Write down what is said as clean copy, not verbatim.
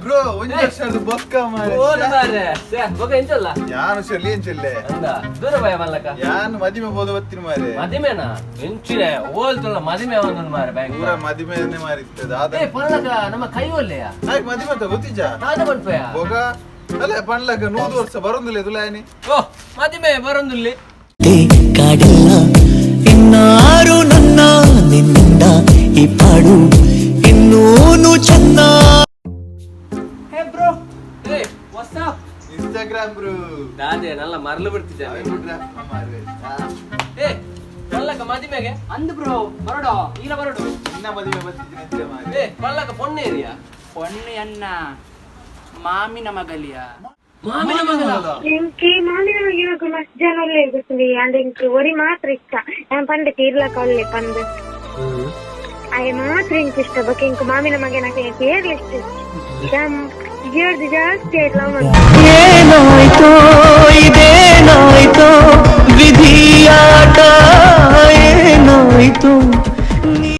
Bro ಒಂದು ಲಕ್ಷದ ಬೊಕ್ಕ ಮಾರೆ ಬೊಕ್ಕ ಎಂಚಲ್ಲ ಯಾನು ಶರ್ಲಿ ಎಂಚಲ್ಲೆ ದೂರ ಭಯ ಮಲ್ಲಕ ಯಾನು ಮದಿಮೆ ಬೋದು ಬತ್ತಿನ ಮಾರೆ ಮದಿಮೆನಾ ಎಂಚಿನೆ ಓಲ್ತಲ್ಲ ಮದಿಮೆ ಅವನನ್ನು ಮಾರೆ ಬ್ಯಾಂಕ್ ಪೂರ ಮದಿಮೆನೆ ಮಾರಿತ್ತದ ಆದ ಪಲ್ಲಕ ನಮ್ಮ ಕೈ ಒಳ್ಳೆಯ ನಾಯ್ಕ ಮದಿಮೆ ತ ಗೊತ್ತಿಜ ನಾದ ಬನ್ಪಯ ಬೊಗ ಅಲ್ಲ ಪಣ್ಲಕ 100 ವರ್ಷ ಬರೋದಿಲ್ಲ ತುಲಾಯನಿ ಓ ಮದಿಮೆ ಬರೋದಿಲ್ಲ ಕಾಡಿಲ್ಲ ಇನ್ನಾರು ನನ್ನ ನಿನ್ನಿಂದ ಈ ಪಾಡು ಇನ್ನೂನು ಚೆನ್ನ. ಹೇ ಬ್ರೋ ಹೇ ವಾಟ್ಸ್ ಅಪ್ ಇನ್ಸ್ಟಾಗ್ರಾಮ್ ಬ್ರೋ ದಾದೆ ನಲ್ಲ ಮರಲು ಬಿಡ್ತಿದ್ದೆ ಏ ಪಲ್ಲಕ ಮದಿಮೆಗೆ ಅಂದು ಬ್ರೋ ಬರಡೋ ಈಗ ಬರಡು ಇನ್ನ ಮದಿಮೆ ಬತ್ತಿದ್ದೀನಿ ಮಾರೆ ಏ ಪಲ್ಲಕ ಪೊಣ್ಣೆ ಏರಿಯಾ ಪೊಣ್ಣೆ ಅನ್ನ ಮಾಮಿನ ಮಗಲಿಯ ಮಾಮಿನ ಮಗಲ എനിക്ക് മാമിന മകനൊക്കെ മസ്റ്റ് ജനല്ലേ കിട്ടുന്നത് അത് എനിക്ക് ഒരു മാത്രം ഇഷ്ട ഞാൻ പണ്ട് തീർലക്കൊള്ളി പണ്ട് അത് മാത്രം എനിക്ക് ഇഷ്ട പക്ഷെ എനിക്ക് മാമിന മകനൊക്കെ എനിക്ക് ഏറെ ഇഷ്ടം ഞാൻ ಜಾಸ್ತಿ ಆಯ್ತು ಏನಾಯ್ತೋ